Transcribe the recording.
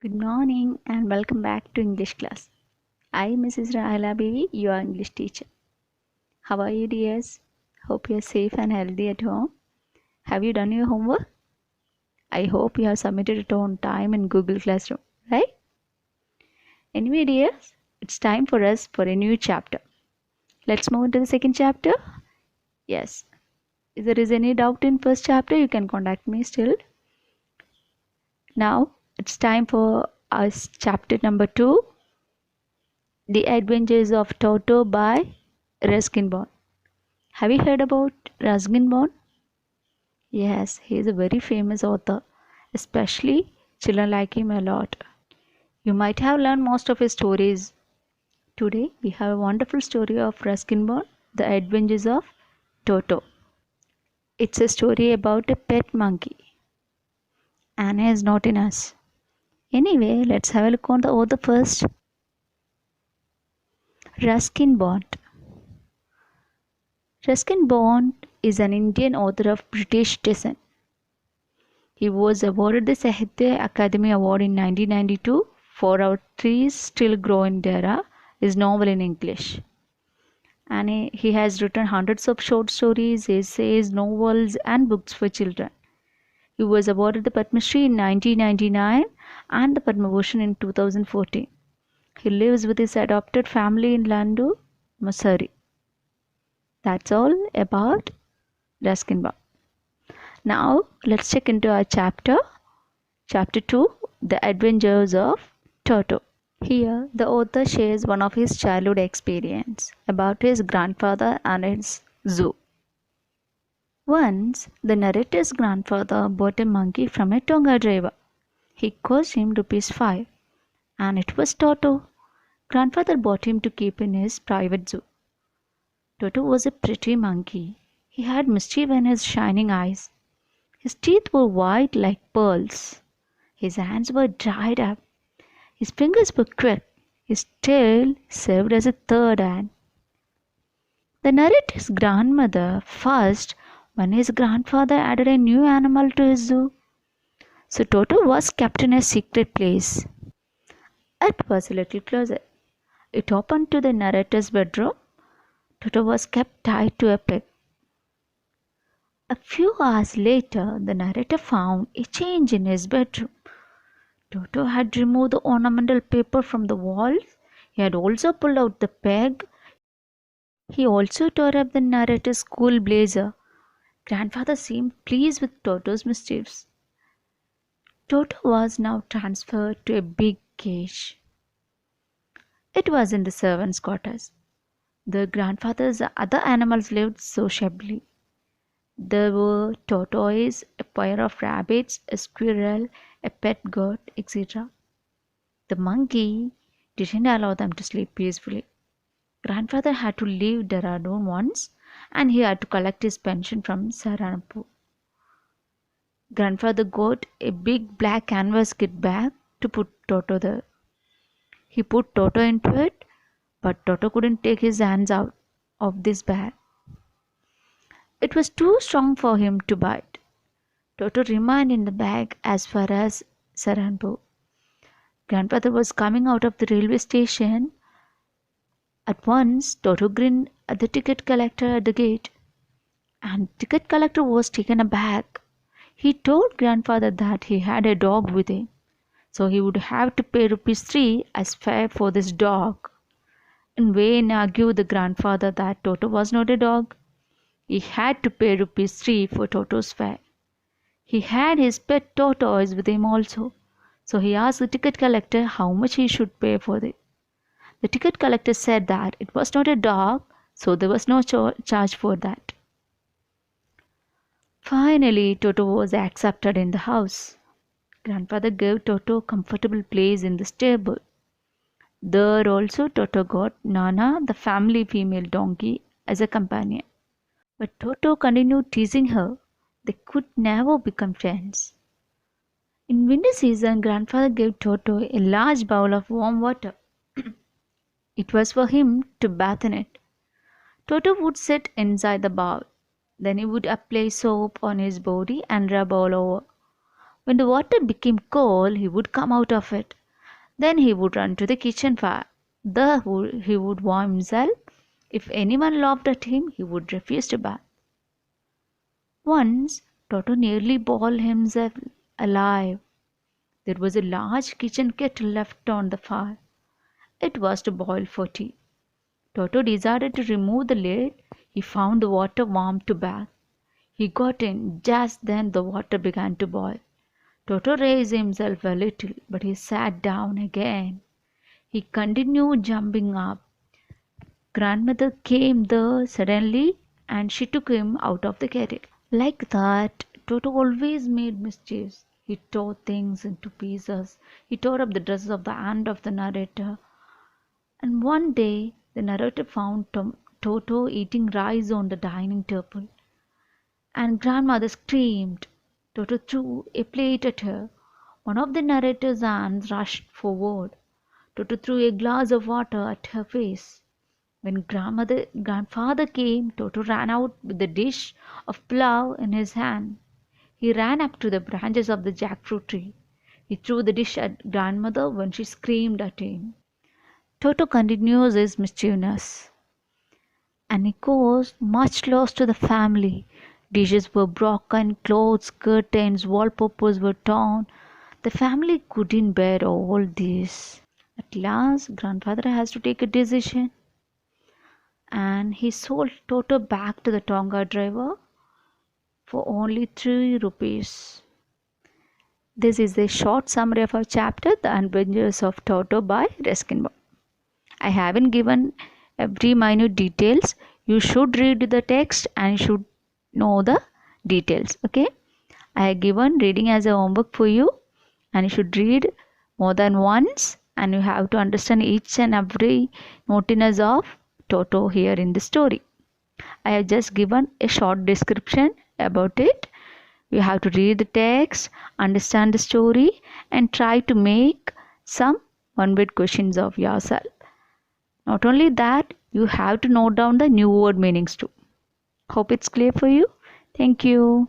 Good morning and welcome back to English class. I, Mrs. Rahila Bibi, your English teacher. How are you, dears? Hope you're safe and healthy at home. Have you done your homework? I hope you have submitted it on time in Google Classroom, right? Anyway, dears, it's time for us for a new chapter. Let's move to the second chapter. Yes. If there is any doubt in first chapter, you can contact me still. Now, it's time for us chapter number 2. The Adventures of Toto by Ruskin Bond. Have you heard about Ruskin Bond? Yes, he is a very famous author. Especially children like him a lot. You might have learned most of his stories. Today we have a wonderful story of Ruskin Bond, The Adventures of Toto. It's a story about a pet monkey. Anna is not in us. Anyway, let's have a look on the author first. Ruskin Bond. Ruskin Bond is an Indian author of British descent. He was awarded the Sahitya Akademi Award in 1992 for Our Trees Still Grow in Dara, his novel in English. And he has written hundreds of short stories, essays, novels, and books for children. He was awarded the Padma Shri in 1999 and the Padma Bhushan in 2014. He lives with his adopted family in Landu, Mussoorie. That's all about Ruskin Bond. Now let's check into our chapter 2, The Adventures of Toto. Here the author shares one of his childhood experience about his grandfather and his zoo. Once the narrator's grandfather bought a monkey from a Tonga driver. He cost him ₹5 and it was Toto. Grandfather bought him to keep in his private zoo. Toto was a pretty monkey. He had mischief in his shining eyes. His teeth were white like pearls. His hands were dried up. His fingers were quick. His tail served as a third hand. The narrator's grandmother fussed when his grandfather added a new animal to his zoo. So Toto was kept in a secret place. It was a little closet. It opened to the narrator's bedroom. Toto was kept tied to a peg. A few hours later, the narrator found a change in his bedroom. Toto had removed the ornamental paper from the walls. He had also pulled out the peg. He also tore up the narrator's school blazer. Grandfather seemed pleased with Toto's mischiefs. Toto was now transferred to a big cage. It was in the servants' quarters. The grandfather's other animals lived sociably. There were tortoises, a pair of rabbits, a squirrel, a pet goat, etc. The monkey didn't allow them to sleep peacefully. Grandfather had to leave Dehradun once and he had to collect his pension from Saharanpur. Grandfather got a big black canvas kit bag to put Toto there. He put Toto into it, but Toto couldn't take his hands out of this bag. It was too strong for him to bite. Toto remained in the bag as far as Saharanpur. Grandfather was coming out of the railway station. At once, Toto grinned at the ticket collector at the gate, and the ticket collector was taken aback. He told grandfather that he had a dog with him, so he would have to pay ₹3 as fare for this dog. In vain argued the grandfather that Toto was not a dog. He had to pay ₹3 for Toto's fare. He had his pet tortoise with him also, so he asked the ticket collector how much he should pay for it. The ticket collector said that it was not a dog, so there was no charge for that. Finally, Toto was accepted in the house. Grandfather gave Toto a comfortable place in the stable. There also Toto got Nana, the family female donkey, as a companion. But Toto continued teasing her. They could never become friends. In winter season, Grandfather gave Toto a large bowl of warm water. It was for him to bathe in it. Toto would sit inside the bowl. Then he would apply soap on his body and rub all over. When the water became cold, he would come out of it. Then he would run to the kitchen fire. There he would warm himself. If anyone laughed at him, he would refuse to bath. Once, Toto nearly boiled himself alive. There was a large kitchen kettle left on the fire. It was to boil for tea. Toto decided to remove the lid. He found the water warm to bath. He got in. Just then the water began to boil. Toto raised himself a little, but he sat down again. He continued jumping up. Grandmother came there suddenly and she took him out of the kettle. Like that, Toto always made mischiefs. He tore things into pieces. He tore up the dress of the aunt of the narrator. And one day, the narrator found Toto eating rice on the dining table. And grandmother screamed. Toto threw a plate at her. One of the narrator's aunts rushed forward. Toto threw a glass of water at her face. When grandfather came, Toto ran out with the dish of plough in his hand. He ran up to the branches of the jackfruit tree. He threw the dish at grandmother when she screamed at him. Toto continues his mischievous, and he caused much loss to the family. Dishes were broken, clothes, curtains, wallpapers were torn. The family couldn't bear all this. At last, grandfather has to take a decision, and he sold Toto back to the Tonga driver for only 3 rupees. This is a short summary of our chapter, The Adventures of Toto by Ruskin. I haven't given every minute details. You should read the text and you should know the details. Okay, I have given reading as a homework for you, and you should read more than once, and you have to understand each and every naughtiness of Toto here in the story. I have just given a short description about it. You have to read the text, understand the story, and try to make some one-word questions of yourself. Not only that, you have to note down the new word meanings too. Hope it's clear for you. Thank you.